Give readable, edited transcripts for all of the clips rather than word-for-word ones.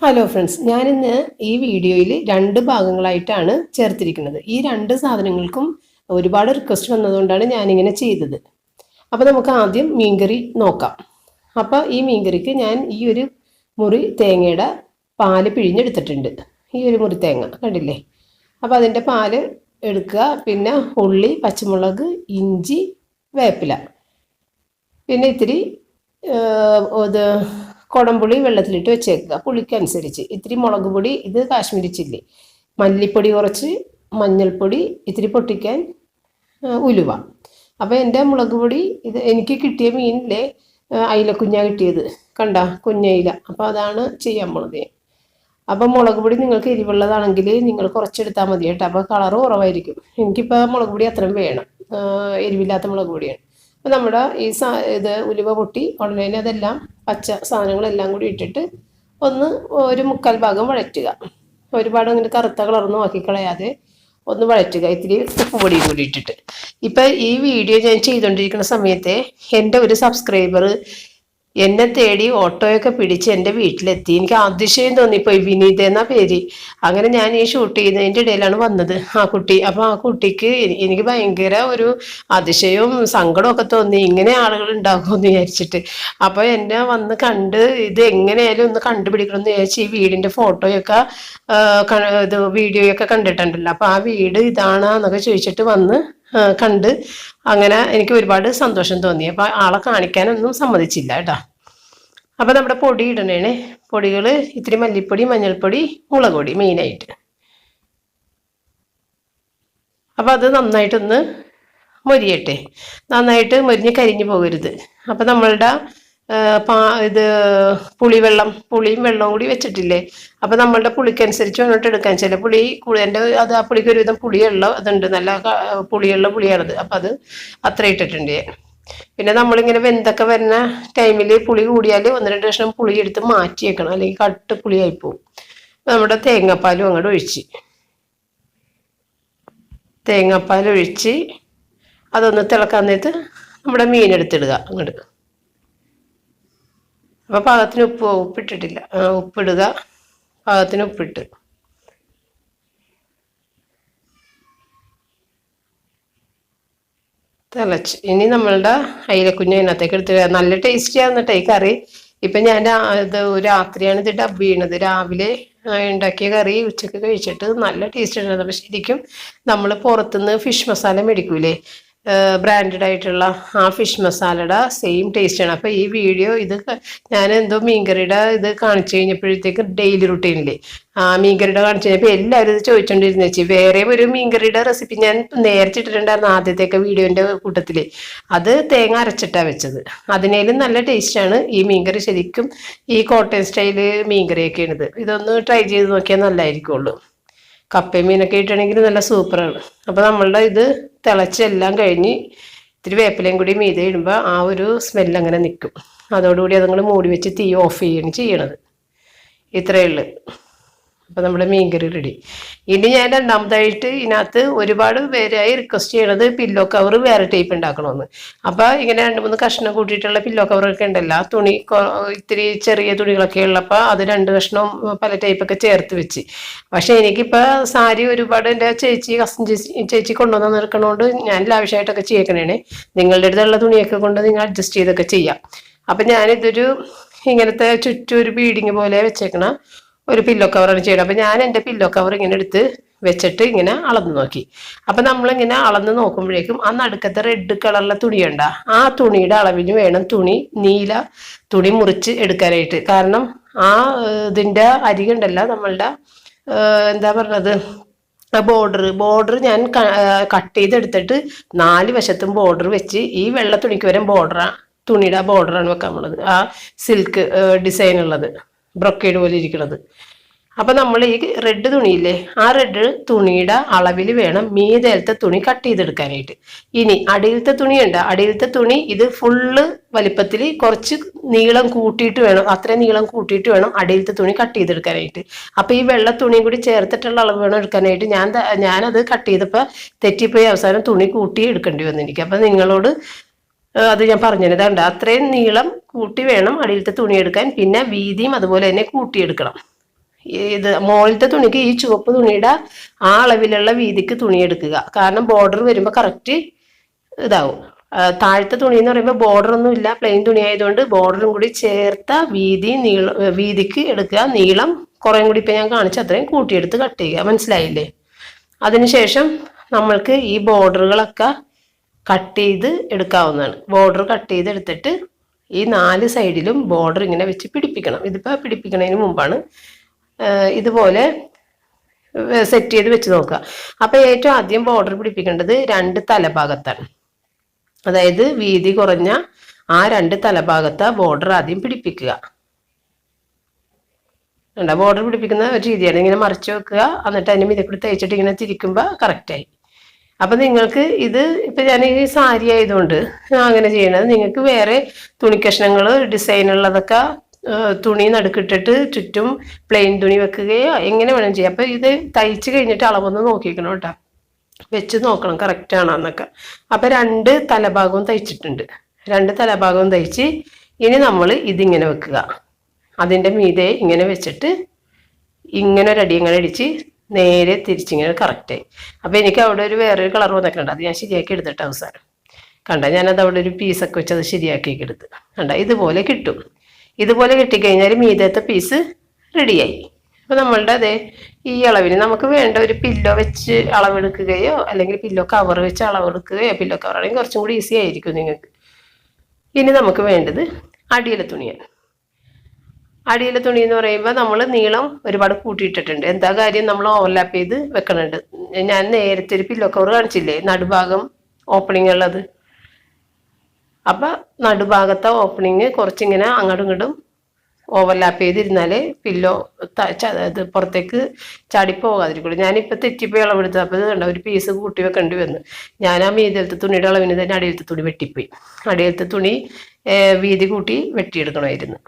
Hello friends, ഞാനിന്ന് ഈ വീഡിയോയിൽ രണ്ട് ഭാഗങ്ങളായിട്ടാണ് ചേർത്തിരിക്കുന്നത്. ഈ രണ്ട് സാധനങ്ങൾക്കും ഒരുപാട് റിക്വസ്റ്റ് വന്നതുകൊണ്ടാണ് ഞാനിങ്ങനെ ചെയ്തത്. അപ്പോൾ നമുക്ക് ആദ്യം മീൻകറി നോക്കാം. അപ്പോൾ ഈ മീൻകറിക്ക് ഞാൻ ഈ ഒരു മുറി തേങ്ങയുടെ പാല് പിഴിഞ്ഞെടുത്തിട്ടുണ്ട്. ഈ ഒരു മുറി തേങ്ങ കണ്ടില്ലേ? അപ്പോൾ അതിൻ്റെ പാല് എടുക്കുക. പിന്നെ ഉള്ളി, പച്ചമുളക്, ഇഞ്ചി, വേപ്പില, പിന്നെ ഇത്തിരി ഇത് കുടംപുളി വെള്ളത്തിലിട്ട് വെച്ചേക്കുക. പുളിക്കനുസരിച്ച് ഇത്തിരി മുളക് പൊടി, ഇത് കാശ്മീരി ചില്ലി, മല്ലിപ്പൊടി കുറച്ച്, മഞ്ഞൾപ്പൊടി, ഇത്തിരി പൊട്ടിക്കാൻ ഉലുവ. അപ്പോൾ എൻ്റെ മുളക് പൊടി ഇത് എനിക്ക് കിട്ടിയ മീനിലെ അയിലക്കുഞ്ഞ കിട്ടിയത്, കണ്ട കുഞ്ഞയില. അപ്പോൾ അതാണ് ചെയ്യാൻ പോണത്. അപ്പം മുളക് പൊടി നിങ്ങൾക്ക് എരിവുള്ളതാണെങ്കിൽ നിങ്ങൾ കുറച്ചെടുത്താൽ മതി കേട്ടോ. അപ്പോൾ കളറ് കുറവായിരിക്കും. എനിക്കിപ്പോൾ മുളക് പൊടി അത്രയും വേണം, എരിവില്ലാത്ത മുളക് പൊടിയാണ്. അപ്പോൾ നമ്മുടെ ഈ ഇത് ഉലുവ പൊട്ടി ഉടനെ അതെല്ലാം പച്ച സാധനങ്ങളെല്ലാം കൂടി ഇട്ടിട്ട് ഒന്ന് ഒരു മുക്കാൽ ഭാഗം വഴറ്റുക. ഒരുപാട് അങ്ങനെ കറുത്ത കളറൊന്നും ആക്കി കളയാതെ ഒന്ന് വഴറ്റുക, ഇത്തിരി ഉപ്പ് പൊടിയും കൂടി ഇട്ടിട്ട്. ഇപ്പം ഈ വീഡിയോ ഞാൻ ചെയ്തുകൊണ്ടിരിക്കുന്ന സമയത്തെ എൻ്റെ ഒരു സബ്സ്ക്രൈബർ എന്നെ തേടി ഓട്ടോയൊക്കെ പിടിച്ച് എൻ്റെ വീട്ടിലെത്തി. എനിക്ക് അതിശയം തോന്നിപ്പോയി. വിനീത എന്ന പേര്. അങ്ങനെ ഞാൻ ഈ ഷൂട്ട് ചെയ്യുന്നതിൻ്റെ ഇടയിലാണ് വന്നത് ആ കുട്ടി. അപ്പോൾ ആ കുട്ടിക്ക് എനിക്ക് ഭയങ്കര ഒരു അതിശയവും സങ്കടമൊക്കെ തോന്നി, ഇങ്ങനെ ആളുകൾ ഉണ്ടാകുമെന്ന് വിചാരിച്ചിട്ട്. അപ്പോൾ എന്നെ വന്ന് കണ്ട് ഇത് എങ്ങനെയായാലും ഒന്ന് കണ്ടുപിടിക്കണം എന്ന് വിചാരിച്ച് ഈ വീടിൻ്റെ ഫോട്ടോയൊക്കെ ഇത് വീഡിയോയൊക്കെ കണ്ടിട്ടുണ്ടല്ലോ. അപ്പോൾ ആ വീട് ഇതാണെന്നൊക്കെ ചോദിച്ചിട്ട് വന്ന് കണ്ട് അങ്ങനെ എനിക്ക് ഒരുപാട് സന്തോഷം തോന്നി. അപ്പം ആളെ കാണിക്കാനൊന്നും സമ്മതിച്ചില്ല കേട്ടോ. അപ്പം നമ്മുടെ പൊടി ഇടണേണ്. പൊടികൾ ഇത്തിരി മല്ലിപ്പൊടി, മഞ്ഞൾപ്പൊടി, മുളക് പൊടി മെയിനായിട്ട്. അപ്പം അത് നന്നായിട്ടൊന്ന് മൊരിയട്ടെ. നന്നായിട്ട് മൊരിഞ്ഞ് കരിഞ്ഞു പോകരുത്. അപ്പം നമ്മളുടെ ഇത് പുളിയും വെള്ളവും കൂടി വെച്ചിട്ടില്ലേ? അപ്പം നമ്മളുടെ പുളിക്കനുസരിച്ച് വേണ്ടിട്ട് എടുക്കാൻ. ചില പുളി എൻ്റെ അത് ആ പുളിക്ക് ഒരുവിധം പുളിയുള്ള അതുണ്ട്, നല്ല പുളിയുള്ള പുളിയാണത്. അപ്പം അത് അത്ര ഇട്ടിട്ടുണ്ട്. പിന്നെ നമ്മളിങ്ങനെ വെന്തൊക്കെ വരുന്ന ടൈമിൽ പുളി കൂടിയാൽ ഒന്ന് രണ്ട് കഷ്ണം പുളി എടുത്ത് മാറ്റി വെക്കണം, അല്ലെങ്കിൽ കട്ട് പുളിയായി പോവും. നമ്മുടെ തേങ്ങാപ്പാലും അങ്ങോട്ട് ഒഴിച്ച് അതൊന്ന് തിളക്കാൻ നേരത്ത് നമ്മുടെ മീൻ എടുത്തിടുക അങ്ങോട്ട്. അപ്പോൾ പാകത്തിന് ഉപ്പിട്ടിട്ടില്ല, ഉപ്പിടുക. പാകത്തിന് ഉപ്പിട്ട് തിളച്ച് ഇനി നമ്മളുടെ അയിലക്കുഞ്ഞ് അതിനകത്തേക്ക് എടുത്ത് നല്ല ടേസ്റ്റിയാണ് കേട്ടോ ഈ കറി. ഇപ്പം ഞാൻ ഇത് രാത്രിയാണ് ഇത് ഡബ് ചെയ്യണത്. രാവിലെ ഉണ്ടാക്കിയ കറി ഉച്ചക്ക് കഴിച്ചിട്ട് നല്ല ടേസ്റ്റ് ഉണ്ടായിരുന്നു. അപ്പം ശരിക്കും നമ്മൾ പുറത്തുനിന്ന് ഫിഷ് മസാല മേടിക്കൂലേ, ബ്രാൻഡഡ് ആയിട്ടുള്ള ആ ഫിഷ് മസാലയുടെ സെയിം ടേസ്റ്റാണ്. അപ്പോൾ ഈ വീഡിയോ ഇത് ഞാൻ എന്തോ മീൻകറിയുടെ ഇത് കാണിച്ചു കഴിഞ്ഞപ്പോഴത്തേക്ക് ഡെയിലി റുട്ടീനില്ലേ മീൻകറിയുടെ കാണിച്ചു കഴിഞ്ഞപ്പോൾ എല്ലാവരും ഇത് ചോദിച്ചുകൊണ്ടിരുന്നു. വെച്ച് വേറെ ഒരു മീൻകറിയുടെ റെസിപ്പി ഞാൻ നേരത്തെ ഇട്ടിട്ടുണ്ടായിരുന്നു ആദ്യത്തെയൊക്കെ വീഡിയോൻ്റെ കൂട്ടത്തിൽ. അത് തേങ്ങ അരച്ചിട്ടാണ് വെച്ചത്. അതിനേലും നല്ല ടേസ്റ്റാണ് ഈ മീൻകറി. ശരിക്കും ഈ കോട്ടയം സ്റ്റൈല് മീൻകറിയൊക്കെയാണിത്. ഇതൊന്ന് ട്രൈ ചെയ്ത് നോക്കിയാൽ നല്ലതായിരിക്കുള്ളൂ. കപ്പയും മീനൊക്കെ ഇട്ടാണെങ്കിൽ നല്ല സൂപ്പറാണ്. അപ്പോൾ നമ്മളുടെ ഇത് തിളച്ചെല്ലാം കഴിഞ്ഞ് ഇത്തിരി വേപ്പിലയും കൂടി മീതെ ഇടുമ്പോൾ ആ ഒരു സ്മെല്ല് അങ്ങനെ നിൽക്കും. അതോടുകൂടി അതങ്ങൾ മൂടി വെച്ച് തീ ഓഫ് ചെയ്യുകയാണ് ചെയ്യണത്. ഇത്രയേ ഉള്ളൂ. അപ്പോൾ നമ്മുടെ മീൻകറി റെഡി. ഇനി ഞാൻ രണ്ടാമതായിട്ട് ഇതിനകത്ത് ഒരുപാട് പേരായി റിക്വസ്റ്റ് ചെയ്യണത് പില്ലോ കവർ വേറെ ടൈപ്പ് ഉണ്ടാക്കണമെന്ന്. അപ്പോൾ ഇങ്ങനെ 2-3 കഷ്ണം കൂട്ടിയിട്ടുള്ള പില്ലോ കവറൊക്കെ ഉണ്ടല്ലോ, ആ തുണി ഇത്തിരി ചെറിയ തുണികളൊക്കെ ഉള്ളപ്പോൾ അത് 2 കഷ്ണം പല ടൈപ്പൊക്കെ ചേർത്ത് വെച്ച്. പക്ഷേ എനിക്കിപ്പോൾ സാരി ഒരുപാട് എൻ്റെ കസിൻ ചേച്ചി കൊണ്ടുവന്ന് നിൽക്കണോണ്ട് ഞാൻ ലാവിഷായിട്ടൊക്കെ ചെയ്യണേ. നിങ്ങളുടെ അടുത്തുള്ള തുണിയൊക്കെ കൊണ്ട് നിങ്ങൾ അഡ്ജസ്റ്റ് ചെയ്തൊക്കെ ചെയ്യാം. അപ്പം ഞാനിതൊരു ഇങ്ങനത്തെ ചുറ്റും ഒരു ബീഡിങ് പോലെ വെച്ചേക്കണ ഒരു പില്ലോ കവറാണ് ചെയ്യണം. അപ്പം ഞാൻ എൻ്റെ പില്ലോ കവർ ഇങ്ങനെ എടുത്ത് വെച്ചിട്ട് ഇങ്ങനെ അളന്ന് നോക്കി. അപ്പം നമ്മളിങ്ങനെ അളന്ന് നോക്കുമ്പോഴേക്കും ആ നടുക്കത്തെ റെഡ് കളറിലെ തുണിയുണ്ടാ, ആ തുണിയുടെ അളവിന് വേണം നീല തുണി മുറിച്ച് എടുക്കാനായിട്ട്. കാരണം ആ ഇതിൻ്റെ അരികുണ്ടല്ലോ നമ്മളുടെ എന്താ പറഞ്ഞത് ബോർഡർ ഞാൻ കട്ട് ചെയ്തെടുത്തിട്ട് 4 വശത്തും ബോർഡർ വെച്ച് ഈ വെള്ള തുണിക്ക് വരെ തുണിയുടെ ബോർഡറാണ് വെക്കാൻ പോണത്. ആ സിൽക്ക് ഡിസൈൻ ഉള്ളത്, ബ്രൊക്കേഡ് പോലെ ഇരിക്കുന്നത്. അപ്പം നമ്മൾ ഈ റെഡ് തുണിയില്ലേ, ആ റെഡ് തുണിയുടെ അളവിൽ വേണം മീതേലത്തെ തുണി കട്ട് ചെയ്തെടുക്കാനായിട്ട്. ഇനി അടിയിലത്തെ തുണിയുണ്ട്, അടിയിലത്തെ തുണി ഇത് ഫുള്ള് വലിപ്പത്തിൽ കുറച്ച് നീളം കൂട്ടിയിട്ട് വേണം, അത്രയും നീളം കൂട്ടിയിട്ട് വേണം അടിയിലത്തെ തുണി കട്ട് ചെയ്തെടുക്കാനായിട്ട്. അപ്പോൾ ഈ വെള്ള തുണിയും കൂടി ചേർത്തിട്ടുള്ള അളവ് വേണം എടുക്കാനായിട്ട്. ഞാനത് കട്ട് ചെയ്തപ്പോൾ തെറ്റിപ്പോയി അവസാനം തുണി കൂട്ടി എടുക്കേണ്ടി വന്നു എനിക്ക്. അപ്പം നിങ്ങളോട് അത് ഞാൻ പറഞ്ഞത് അത്രയും നീളം കൂട്ടി വേണം അടിയിലത്തെ തുണി എടുക്കാൻ. പിന്നെ വീതിയും അതുപോലെ തന്നെ കൂട്ടിയെടുക്കണം. ഇത് മുകളിലത്തെ തുണിക്ക് ഈ ചുവപ്പ് തുണിയുടെ ആ അളവിലുള്ള വീതിക്ക് തുണി എടുക്കുക. കാരണം ബോർഡർ വരുമ്പോൾ കറക്റ്റ് ഇതാവും. താഴത്തെ തുണി എന്ന് പറയുമ്പോൾ ബോർഡർ ഒന്നും ഇല്ല, പ്ലെയിൻ തുണി ആയതുകൊണ്ട് ബോർഡറും കൂടി ചേർത്ത വീതിക്ക് എടുക്കുക. നീളം കുറേ കൂടി ഇപ്പം ഞാൻ കാണിച്ച അത്രയും കൂട്ടിയെടുത്ത് കട്ട് ചെയ്യുക. മനസ്സിലായില്ലേ? അതിനുശേഷം നമ്മൾക്ക് ഈ ബോർഡറുകളൊക്കെ കട്ട് ചെയ്ത് എടുക്കാവുന്നതാണ്. ബോർഡർ കട്ട് ചെയ്ത് എടുത്തിട്ട് ഈ 4 സൈഡിലും ബോർഡർ ഇങ്ങനെ വെച്ച് പിടിപ്പിക്കണം. ഇതിപ്പോൾ പിടിപ്പിക്കുന്നതിന് മുമ്പാണ്. ഇതുപോലെ സെറ്റ് ചെയ്ത് വെച്ച് നോക്കുക. അപ്പോൾ ഏറ്റവും ആദ്യം ബോർഡർ പിടിപ്പിക്കേണ്ടത് 2 തലഭാഗത്താണ്. അതായത് വീതി കുറഞ്ഞ ആ 2 തലഭാഗത്ത് ബോർഡർ ആദ്യം പിടിപ്പിക്കുക. ബോർഡർ പിടിപ്പിക്കുന്ന ഒരു രീതിയാണ്. ഇങ്ങനെ മറിച്ച് വെക്കുക, എന്നിട്ട് അതിന് മീതെ കൂടി തയ്ച്ചിട്ട് ഇങ്ങനെ തിരിക്കുമ്പോൾ കറക്റ്റായി. അപ്പം നിങ്ങൾക്ക് ഇത് ഇപ്പം ഞാൻ ഈ സാരി ആയതുകൊണ്ട് അങ്ങനെ ചെയ്യണത്. നിങ്ങൾക്ക് വേറെ തുണിക്കഷ്ണങ്ങൾ ഡിസൈനുള്ളതൊക്കെ തുണി നടുക്കിട്ടിട്ട് ചുറ്റും പ്ലെയിൻ തുണി വെക്കുകയോ എങ്ങനെ വേണം ചെയ്യാം. അപ്പം ഇത് തയ്ച്ച് കഴിഞ്ഞിട്ട് അളവൊന്ന് നോക്കിക്കണം കേട്ടോ, വെച്ച് നോക്കണം കറക്റ്റ് ആണോ എന്നൊക്കെ. അപ്പം 2 തലഭാഗവും തയ്ച്ചിട്ടുണ്ട്. 2 തലഭാഗവും തയ്ച്ച് ഇനി നമ്മൾ ഇതിങ്ങനെ വെക്കുക. അതിൻ്റെ മീതെ ഇങ്ങനെ വെച്ചിട്ട് ഇങ്ങനെ ഒരടി ഇങ്ങനെ അടിച്ച് നേരെ തിരിച്ചിങ്ങനെ കറക്റ്റായി. അപ്പം എനിക്ക് അവിടെ ഒരു വേറൊരു കളർ വന്നിട്ടുണ്ട്, അത് ഞാൻ ശരിയാക്കി എടുത്തിട്ട് അവസാനം കണ്ട ഞാനത് അവിടെ ഒരു പീസൊക്കെ വെച്ച് അത് ശരിയാക്കി എടുത്ത് കണ്ട ഇതുപോലെ കിട്ടും. ഇതുപോലെ കിട്ടിക്കഴിഞ്ഞാൽ മീതത്തെ പീസ് റെഡിയായി. അപ്പം നമ്മളുടെ അതെ ഈ അളവിന് നമുക്ക് വേണ്ട ഒരു പില്ലോ വെച്ച് അളവെടുക്കുകയോ അല്ലെങ്കിൽ പില്ലോ കവർ വെച്ച് അളവെടുക്കുകയോ, പില്ലോ കവർ ആണെങ്കിൽ കുറച്ചും കൂടി ഈസി ആയിരിക്കും നിങ്ങൾക്ക്. ഇനി നമുക്ക് വേണ്ടത് അടിയിലെ തുണിയാണ്. അടിയിലെ തുണി എന്ന് പറയുമ്പോൾ നമ്മൾ നീളം ഒരുപാട് കൂട്ടിയിട്ടിട്ടുണ്ട്. എന്താ കാര്യം, നമ്മൾ ഓവർലാപ്പ് ചെയ്ത് വെക്കണുണ്ട്. ഞാൻ നേരത്തെ ഒരു പില്ലോ കവർ കാണിച്ചില്ലേ, നടുഭാഗം ഓപ്പണിംഗ് ഉള്ളത്. അപ്പം നടുഭാഗത്തെ ഓപ്പണിങ് കുറച്ചിങ്ങനെ അങ്ങോട്ടും ഇങ്ങോട്ടും ഓവർലാപ്പ് ചെയ്തിരുന്നാലേ പില്ലോ ഇത് പുറത്തേക്ക് ചാടിപ്പോകാതിരിക്കുള്ളൂ. ഞാനിപ്പോൾ തെറ്റിപ്പോയി അളവെടുത്തത്. അപ്പോൾ ഇത് കണ്ട ഒരു പീസ് കൂട്ടി വെക്കേണ്ടി വന്നു. ഞാൻ ആ മീതിലത്തെ തുണിയുടെ അളവിന് തന്നെ അടിയിലത്തെ തുണി വെട്ടിപ്പോയി. അടിയിലത്തെ തുണി വീതി കൂട്ടി വെട്ടിയെടുക്കണമായിരുന്നു.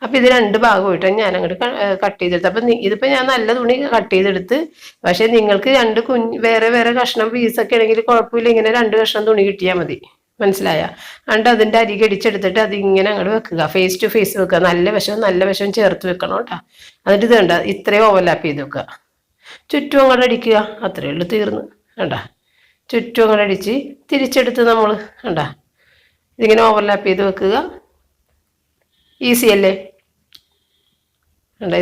അപ്പം ഇത് 2 ഭാഗമായിട്ട് ഞാൻ അങ്ങോട്ട് കട്ട് ചെയ്തെടുത്ത്. അപ്പം ഇതിപ്പോൾ ഞാൻ നല്ല തുണി കട്ട് ചെയ്തെടുത്ത്. പക്ഷേ നിങ്ങൾക്ക് 2 വേറെ വേറെ കഷ്ണം പീസൊക്കെ ആണെങ്കിൽ കുഴപ്പമില്ല, ഇങ്ങനെ 2 കഷ്ണം തുണി കിട്ടിയാൽ മതി. മനസ്സിലായ? എന്നിട്ട് അതിൻ്റെ അരികെ അടിച്ചെടുത്തിട്ട് അതിങ്ങനെ അങ്ങോട്ട് വെക്കുക. ഫേസ് ടു ഫേസ് വെക്കുക. നല്ല വശവും ചേർത്ത് വെക്കണം കേട്ടോ. എന്നിട്ട് ഇത് കണ്ട ഇത്രയും ഓവർലാപ്പ് ചെയ്ത് വെക്കുക. ചുറ്റും അങ്ങോട്ട് അടിക്കുക. അത്രയേ ഉള്ളൂ, തീർന്ന്. കണ്ട ചുറ്റും അങ്ങോട്ട് അടിച്ച് തിരിച്ചെടുത്ത് നമ്മൾ കണ്ട ഇതിങ്ങനെ ഓവർലാപ്പ് ചെയ്ത് വെക്കുക. ഈസി അല്ലേ?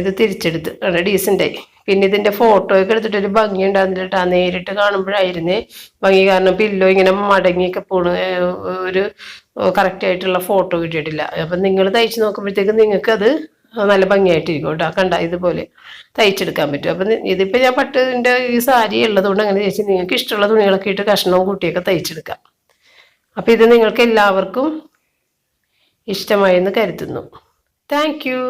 ഇത് തിരിച്ചെടുത്ത് ഡീസൻ്റായി. പിന്നെ ഇതിൻ്റെ ഫോട്ടോ ഒക്കെ എടുത്തിട്ടൊരു ഭംഗി ഉണ്ടാകുന്നില്ല. നേരിട്ട് കാണുമ്പോഴായിരുന്നേ ഭംഗി. കാരണം പില്ലോ ഇങ്ങനെ മടങ്ങിയൊക്കെ പോണ്, ഒരു കറക്റ്റായിട്ടുള്ള ഫോട്ടോ കിട്ടിയിട്ടില്ല. അപ്പം നിങ്ങൾ തയ്ച്ച് നോക്കുമ്പോഴത്തേക്കും നിങ്ങൾക്കത് നല്ല ഭംഗിയായിട്ടിരിക്കും കേട്ടോ. കണ്ട ഇതുപോലെ തയ്ച്ചെടുക്കാൻ പറ്റും. അപ്പം ഇതിപ്പോൾ ഞാൻ പട്ടിൻ്റെ ഈ സാരി ഉള്ളതുകൊണ്ട് അങ്ങനെ തയ്ച്ച് നിങ്ങൾക്ക് ഇഷ്ടമുള്ള തുണികളൊക്കെ ഇട്ട് കഷ്ണവും കൂട്ടിയൊക്കെ തയ്ച്ചെടുക്കാം. അപ്പം ഇത് നിങ്ങൾക്ക് എല്ലാവർക്കും ഇഷ്ടമായെന്ന് കരുതുന്നു. Thank you.